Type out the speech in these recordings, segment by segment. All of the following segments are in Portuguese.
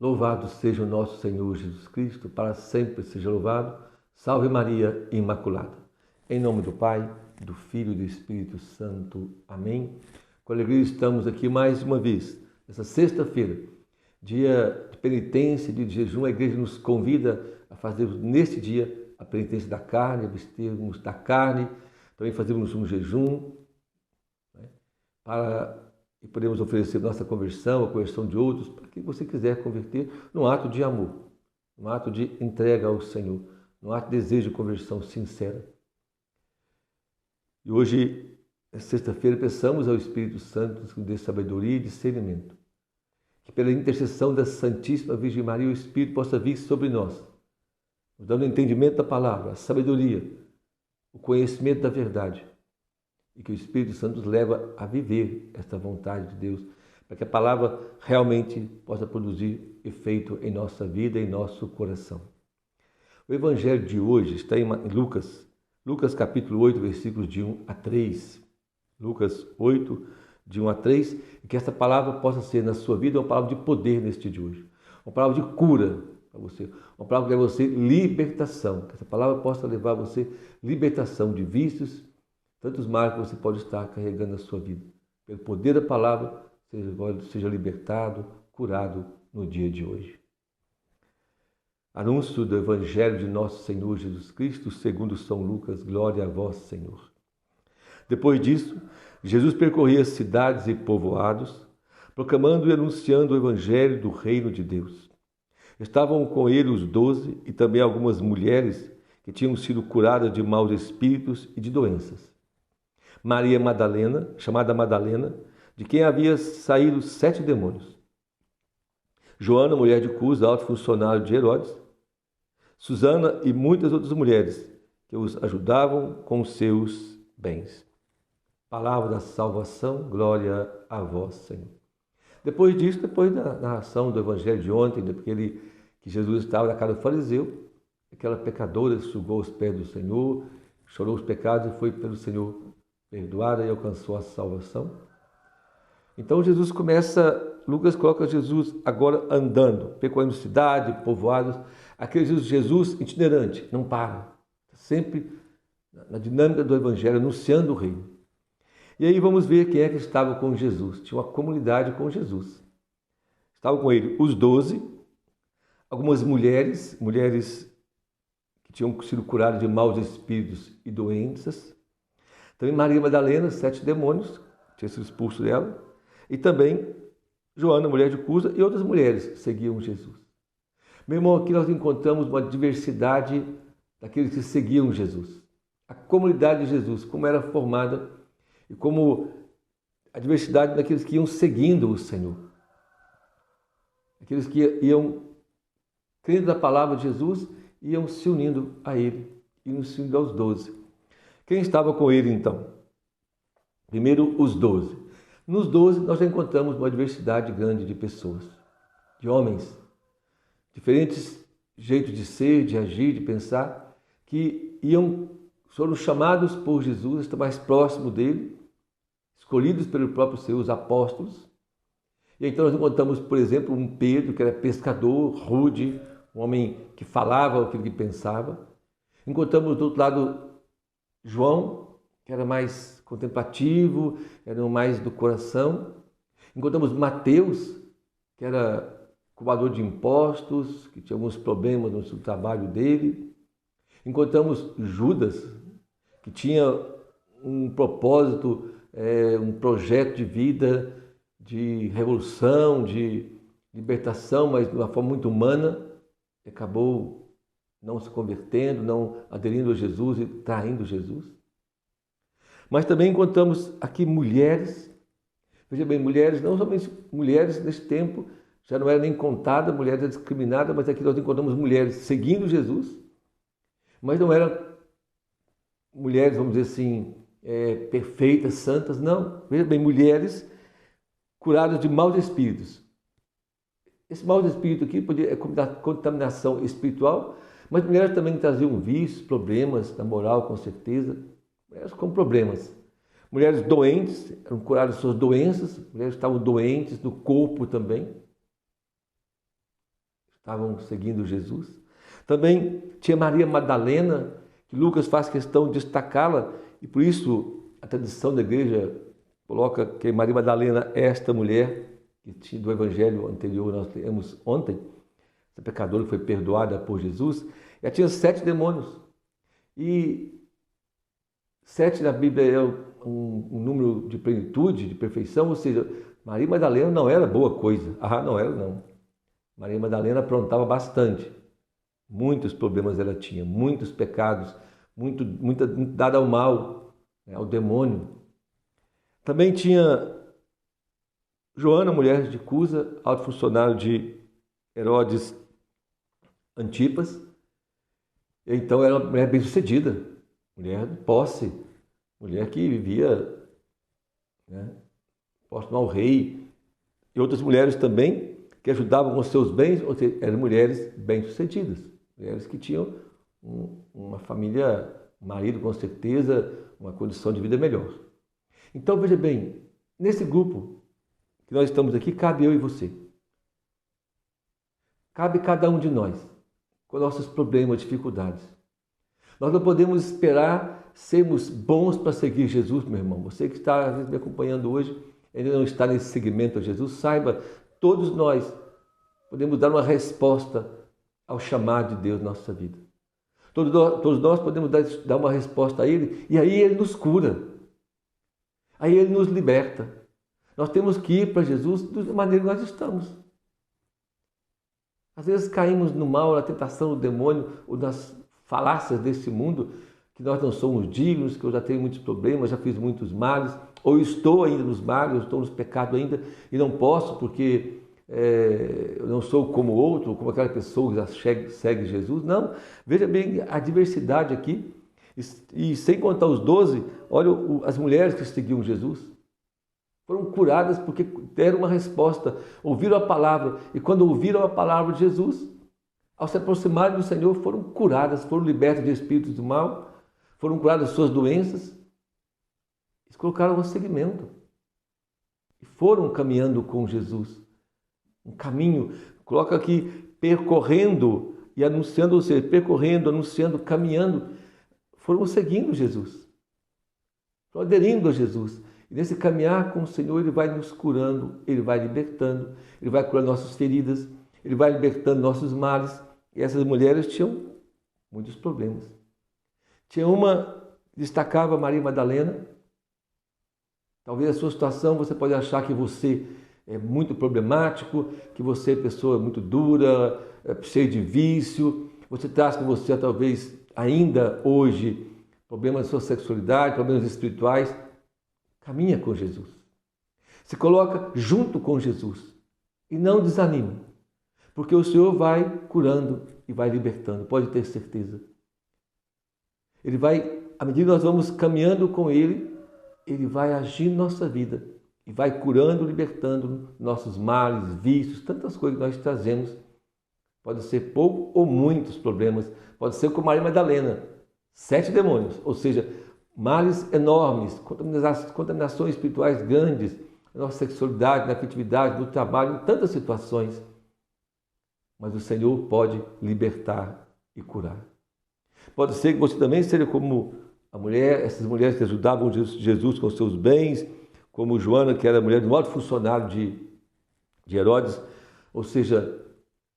Louvado seja o nosso Senhor Jesus Cristo, para sempre seja louvado. Salve Maria Imaculada. Em nome do Pai, do Filho e do Espírito Santo. Amém. Com alegria estamos aqui mais uma vez, nessa sexta-feira, dia de penitência, dia de jejum. A igreja nos convida a fazermos neste dia a penitência da carne, abstermos da carne, também fazermos um jejum, e podemos oferecer nossa conversão, a conversão de outros, para quem você quiser converter, num ato de amor, num ato de entrega ao Senhor, num ato de desejo de conversão sincera. E hoje, sexta-feira, peçamos ao Espírito Santo que nos dê sabedoria e discernimento, que pela intercessão da Santíssima Virgem Maria o Espírito possa vir sobre nós, nos dando o entendimento da palavra, a sabedoria, o conhecimento da verdade, e que o Espírito Santo nos leva a viver esta vontade de Deus, para que a palavra realmente possa produzir efeito em nossa vida e em nosso coração. O Evangelho de hoje está em Lucas capítulo 8, versículos de 1 a 3. Lucas 8, de 1 a 3, e que esta palavra possa ser na sua vida uma palavra de poder neste dia de hoje, uma palavra de cura para você, uma palavra que leva a você libertação, que essa palavra possa levar a você libertação de vícios, tantos males que você pode estar carregando na sua vida. Pelo poder da palavra, seja libertado, curado no dia de hoje. Anúncio do Evangelho de nosso Senhor Jesus Cristo, segundo São Lucas. Glória a vós, Senhor. Depois disso, Jesus percorria cidades e povoados, proclamando e anunciando o Evangelho do Reino de Deus. Estavam com ele os 12 e também algumas mulheres que tinham sido curadas de maus espíritos e de doenças. Maria Madalena, chamada Madalena, de quem havia saído 7 demônios. Joana, mulher de Cusa, alto funcionário de Herodes. Susana e muitas outras mulheres que os ajudavam com os seus bens. Palavra da salvação, glória a vós, Senhor. Depois disso, depois da narração do Evangelho de ontem, que Jesus estava na casa do fariseu, aquela pecadora sugou os pés do Senhor, chorou os pecados e foi pelo Senhor perdoada e alcançou a salvação. Então Lucas coloca Jesus agora andando, percorrendo cidade, povoados, aquele Jesus itinerante, não para, sempre na dinâmica do Evangelho, anunciando o reino. E aí vamos ver quem é que estava com Jesus. Tinha uma comunidade com Jesus. Estavam com ele os 12, algumas mulheres que tinham sido curadas de maus espíritos e doenças. Também Maria Madalena, 7 demônios, tinha sido expulso dela. E também Joana, mulher de Cusa, e outras mulheres que seguiam Jesus. Meu irmão, aqui nós encontramos uma diversidade daqueles que seguiam Jesus. A comunidade de Jesus, como era formada e como a diversidade daqueles que iam seguindo o Senhor. Aqueles que iam crendo na palavra de Jesus, iam se unindo a Ele, iam se unindo aos 12. Quem estava com ele, então? Primeiro, os 12. Nos 12, nós já encontramos uma diversidade grande de pessoas, de homens, diferentes jeitos de ser, de agir, de pensar, que foram chamados por Jesus, a estar mais próximo dele, escolhidos pelo próprio Senhor, os apóstolos. E então nós encontramos, por exemplo, um Pedro, que era pescador, rude, um homem que falava aquilo que pensava. Encontramos do outro lado João, que era mais contemplativo, era mais do coração. Encontramos Mateus, que era cobrador de impostos, que tinha alguns problemas no trabalho dele. Encontramos Judas, que tinha um propósito, um projeto de vida, de revolução, de libertação, mas de uma forma muito humana, e acabou não se convertendo, não aderindo a Jesus e traindo Jesus. Mas também encontramos aqui mulheres, veja bem, mulheres, não somente mulheres nesse tempo, já não era nem contada, mulheres eram discriminadas, mas aqui nós encontramos mulheres seguindo Jesus, mas não eram mulheres, vamos dizer assim, perfeitas, santas, não. Veja bem, mulheres curadas de maus espíritos. Esse mau espírito aqui é contaminação espiritual, mas mulheres também traziam vícios, problemas na moral, com certeza. Mulheres com problemas. Mulheres doentes, eram curadas de suas doenças, mulheres estavam doentes no corpo também. estavam seguindo Jesus. Também tinha Maria Madalena, que Lucas faz questão de destacá-la, e por isso a tradição da igreja coloca que Maria Madalena é esta mulher, que do evangelho anterior nós lemos ontem, essa pecadora que foi perdoada por Jesus, ela tinha 7 demônios. E 7 na Bíblia é um número de plenitude, de perfeição, ou seja, Maria Madalena não era boa coisa. Ah, não era não. Maria Madalena aprontava bastante. Muitos problemas ela tinha, muitos pecados, muito dada ao mal, né, ao demônio. Também tinha Joana, mulher de Cusa, alto funcionário de Herodes Antipas. Então era uma mulher bem-sucedida, mulher de posse, mulher que vivia, né, próxima ao rei, e outras mulheres também que ajudavam com seus bens, ou seja, eram mulheres bem-sucedidas, mulheres que tinham uma família, um marido com certeza, uma condição de vida melhor. Então veja bem, nesse grupo que nós estamos aqui, cabe eu e você. Cabe cada um de nós, com nossos problemas, dificuldades. Nós não podemos esperar sermos bons para seguir Jesus, meu irmão. Você que está às vezes, me acompanhando hoje, ainda não está nesse segmento a Jesus, saiba, todos nós podemos dar uma resposta ao chamado de Deus na nossa vida. Todos nós podemos dar uma resposta a Ele, e aí Ele nos cura. Aí Ele nos liberta. Nós temos que ir para Jesus da maneira que nós estamos. Às vezes caímos no mal, na tentação do demônio, ou nas falácias desse mundo, que nós não somos dignos, que eu já tenho muitos problemas, já fiz muitos males, ou estou ainda nos males, ou estou nos pecados ainda, e não posso porque eu não sou como outro, como aquela pessoa que já segue Jesus. Não, veja bem a diversidade aqui, e sem contar os 12, olha as mulheres que seguiam Jesus. Foram curadas porque deram uma resposta, ouviram a palavra, e quando ouviram a palavra de Jesus, ao se aproximarem do Senhor, foram curadas, foram libertas de espíritos do mal, foram curadas de suas doenças, eles colocaram um segmento e foram caminhando com Jesus. Um caminho, coloca aqui, percorrendo e anunciando, ou seja, percorrendo, anunciando, caminhando, foram seguindo Jesus, foram aderindo a Jesus. E nesse caminhar com o Senhor, Ele vai nos curando, Ele vai libertando, Ele vai curando nossas feridas, Ele vai libertando nossos males. E essas mulheres tinham muitos problemas. Tinha uma, destacava Maria Madalena. Talvez a sua situação, você pode achar que você é muito problemático, que você é pessoa muito dura, cheia de vício. Você traz com você, talvez, ainda hoje, problemas de sua sexualidade, problemas espirituais. Caminha com Jesus. Se coloca junto com Jesus. E não desanima. Porque o Senhor vai curando e vai libertando. Pode ter certeza. Ele vai, à medida que nós vamos caminhando com Ele, Ele vai agir na nossa vida. E vai curando, libertando nossos males, vícios, tantas coisas que nós trazemos. Pode ser pouco ou muitos problemas. Pode ser como Maria Madalena. 7 demônios. Ou seja, males enormes, contaminações espirituais grandes, na nossa sexualidade, na afetividade, no trabalho, em tantas situações. Mas o Senhor pode libertar e curar. Pode ser que você também seja como a mulher, essas mulheres que ajudavam Jesus com seus bens, como Joana, que era mulher de um alto funcionário de Herodes, ou seja,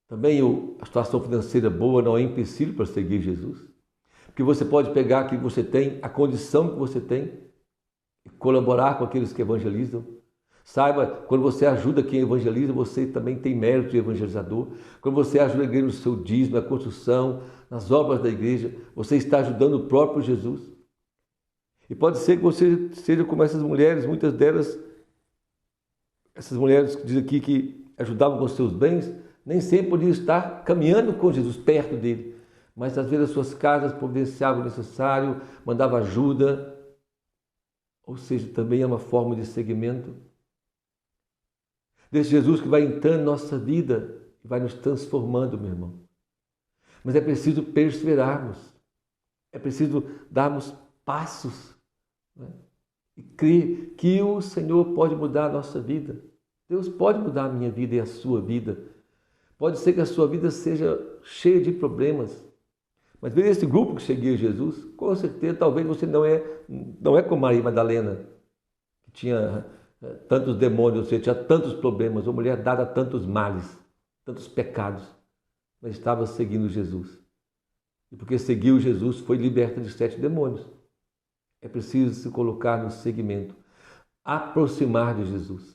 também a situação financeira boa não é empecilho para seguir Jesus. Porque você pode pegar aquilo que você tem, a condição que você tem, e colaborar com aqueles que evangelizam. Saiba, quando você ajuda quem evangeliza, você também tem mérito de evangelizador. Quando você ajuda a igreja no seu dízimo, na construção, nas obras da igreja, você está ajudando o próprio Jesus. E pode ser que você seja como essas mulheres, muitas delas, essas mulheres que diz aqui que ajudavam com seus bens, nem sempre podiam estar caminhando com Jesus, perto dele. Mas às vezes as suas casas providenciavam o necessário, mandavam ajuda. Ou seja, também é uma forma de seguimento desse Jesus que vai entrando em nossa vida e vai nos transformando, meu irmão. Mas é preciso perseverarmos, é preciso darmos passos, né? E crer que o Senhor pode mudar a nossa vida. Deus pode mudar a minha vida e a sua vida. Pode ser que a sua vida seja cheia de problemas. Mas veja esse grupo que seguia Jesus, com certeza, talvez você não é como Maria Madalena, que tinha tantos demônios, você tinha tantos problemas, uma mulher dada a tantos males, tantos pecados, mas estava seguindo Jesus. E porque seguiu Jesus, foi liberta de 7 demônios. É preciso se colocar no seguimento, aproximar de Jesus,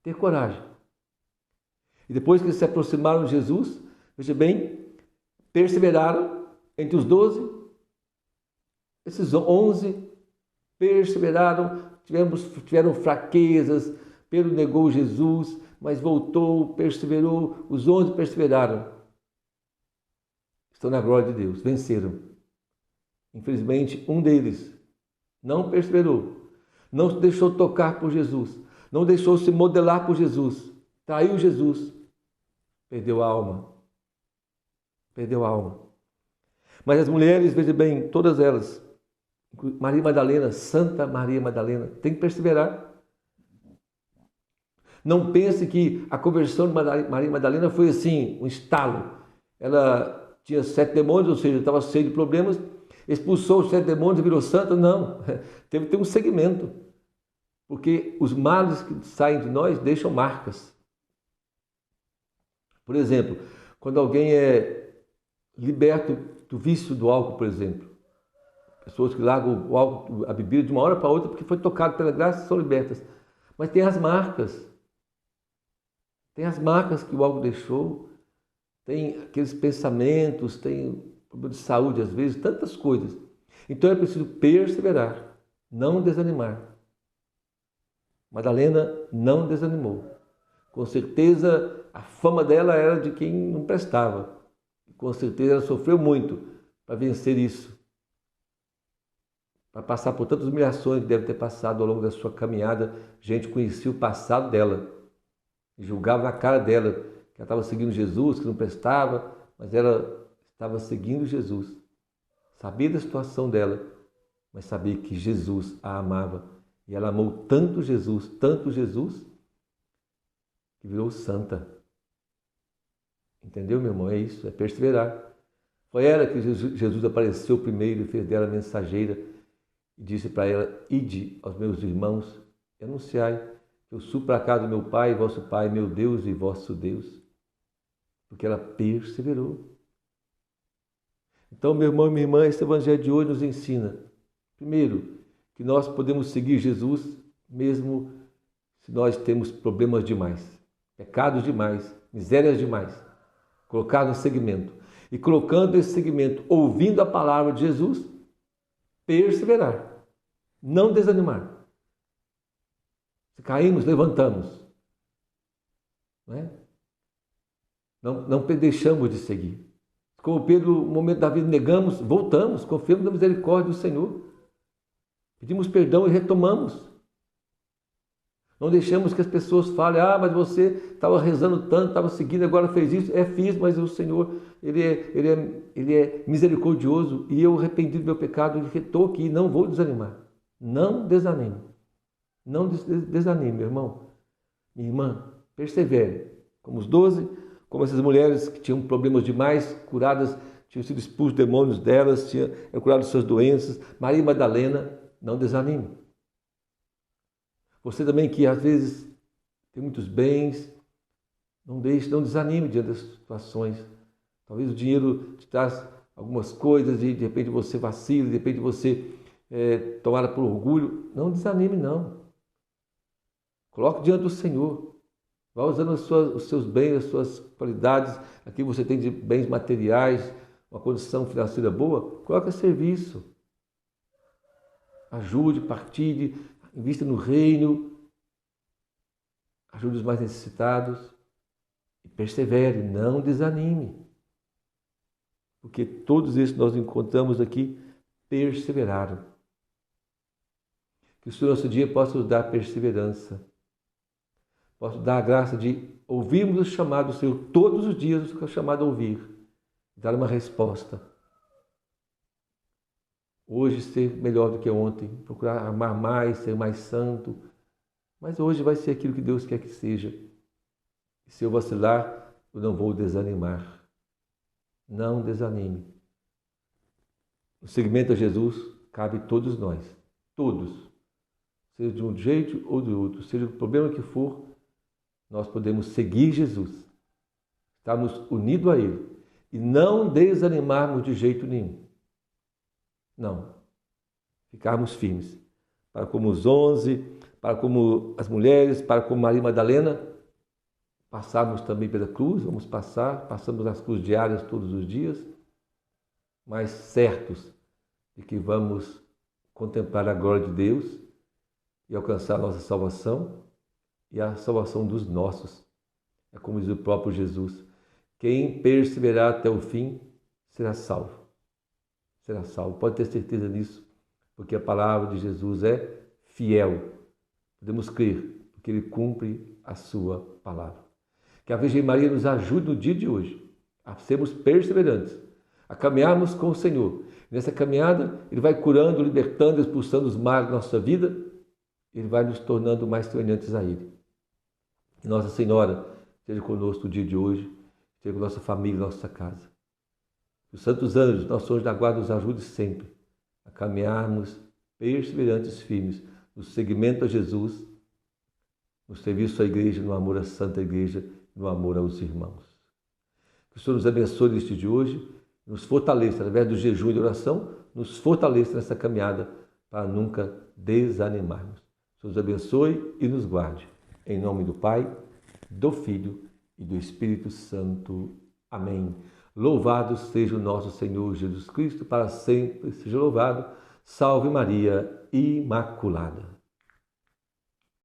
ter coragem. E depois que eles se aproximaram de Jesus, veja bem, perseveraram entre os 12, esses 11 perseveraram, tiveram fraquezas, Pedro negou Jesus, mas voltou, perseverou, os 11 perseveraram. Estão na glória de Deus, venceram. Infelizmente, um deles não perseverou, não se deixou tocar por Jesus, não deixou se modelar por Jesus, traiu Jesus, perdeu a alma. Perdeu a alma. Mas as mulheres, veja bem, todas elas, Maria Madalena, Santa Maria Madalena, tem que perseverar. Não pense que a conversão de Maria Madalena foi assim, um estalo. Ela tinha 7 demônios, ou seja, estava cheia de problemas, expulsou os 7 demônios e virou santa. Não, teve que ter um segmento. Porque os males que saem de nós deixam marcas. Por exemplo, quando alguém é liberto do vício do álcool, por exemplo. Pessoas que largam o álcool, a bebida de uma hora para outra porque foi tocado pela graça e são libertas. Mas tem as marcas. Tem as marcas que o álcool deixou. Tem aqueles pensamentos, tem problema de saúde às vezes, tantas coisas. Então é preciso perseverar, não desanimar. Madalena não desanimou. Com certeza a fama dela era de quem não prestava. Com certeza ela sofreu muito para vencer isso. Para passar por tantas humilhações que deve ter passado ao longo da sua caminhada. Gente conhecia o passado dela. E julgava na cara dela que ela estava seguindo Jesus, que não prestava, mas ela estava seguindo Jesus. Sabia da situação dela, mas sabia que Jesus a amava. E ela amou tanto Jesus, que virou santa. Entendeu, meu irmão? É isso, é perseverar. Foi ela que Jesus apareceu primeiro e fez dela mensageira e disse para ela: ide aos meus irmãos e anunciai que eu subo para a casa do meu Pai, vosso Pai, meu Deus e vosso Deus. Porque ela perseverou. Então, meu irmão e minha irmã, esse evangelho de hoje nos ensina, primeiro, que nós podemos seguir Jesus mesmo se nós temos problemas demais, pecados demais, misérias demais. Colocar no segmento. E colocando esse segmento, ouvindo a palavra de Jesus, perseverar. Não desanimar. Se caímos, levantamos. Não é? Não deixamos de seguir. Como Pedro, no momento da vida, negamos, voltamos, confiamos na misericórdia do Senhor. Pedimos perdão e retomamos. Não deixamos que as pessoas falem: ah, mas você estava rezando tanto, estava seguindo, agora fez isso. Fiz, mas o Senhor, Ele é misericordioso e eu arrependi do meu pecado e estou aqui, não vou desanimar. Não desanime. Não desanime, meu irmão. Minha irmã, persevere. Como os 12, como essas mulheres que tinham problemas demais, curadas, tinham sido expulsos demônios delas, tinham curado suas doenças. Maria Madalena, não desanime. Você também que às vezes tem muitos bens, não desanime diante das situações. Talvez o dinheiro te traz algumas coisas e de repente você vacila, de repente você tomada por orgulho. Não desanime, não. Coloque diante do Senhor. Vá usando os seus bens, as suas qualidades, aqui você tem de bens materiais, uma condição financeira boa, coloque a serviço. Ajude, partilhe, invista no reino, ajude os mais necessitados e persevere, não desanime. Porque todos esses que nós encontramos aqui perseveraram. Que o Senhor, nosso dia, possa nos dar perseverança. Possa nos dar a graça de ouvirmos o chamado do Senhor todos os dias, o chamado a ouvir, dar uma resposta. Hoje ser melhor do que ontem, procurar amar mais, ser mais santo. Mas hoje vai ser aquilo que Deus quer que seja. E se eu vacilar, eu não vou desanimar. Não desanime. O seguimento a Jesus cabe a todos nós. Todos. Seja de um jeito ou do outro, seja o problema que for, nós podemos seguir Jesus. Estarmos unidos a Ele. E não desanimarmos de jeito nenhum. Não. Ficarmos firmes. Para como os 11, para como as mulheres, para como Maria Madalena, passarmos também pela cruz, passamos as cruzes diárias todos os dias, mas certos de que vamos contemplar a glória de Deus e alcançar a nossa salvação e a salvação dos nossos. É como diz o próprio Jesus, quem perseverar até o fim será salvo. Será salvo, pode ter certeza disso, porque a palavra de Jesus é fiel. Podemos crer, porque Ele cumpre a sua palavra. Que a Virgem Maria nos ajude no dia de hoje a sermos perseverantes, a caminharmos com o Senhor. Nessa caminhada, Ele vai curando, libertando, expulsando os males da nossa vida. Ele vai nos tornando mais semelhantes a Ele. Que Nossa Senhora esteja conosco no dia de hoje, esteja com nossa família, nossa casa. Que os santos anjos, nossos anjos da guarda, nos ajude sempre a caminharmos perseverantes, firmes, no seguimento a Jesus, no serviço à igreja, no amor à Santa Igreja, no amor aos irmãos. Que o Senhor nos abençoe neste dia de hoje, nos fortaleça, através do jejum e da oração, nos fortaleça nessa caminhada para nunca desanimarmos. O Senhor nos abençoe e nos guarde. Em nome do Pai, do Filho e do Espírito Santo. Amém. Louvado seja o nosso Senhor Jesus Cristo, para sempre seja louvado. Salve Maria Imaculada.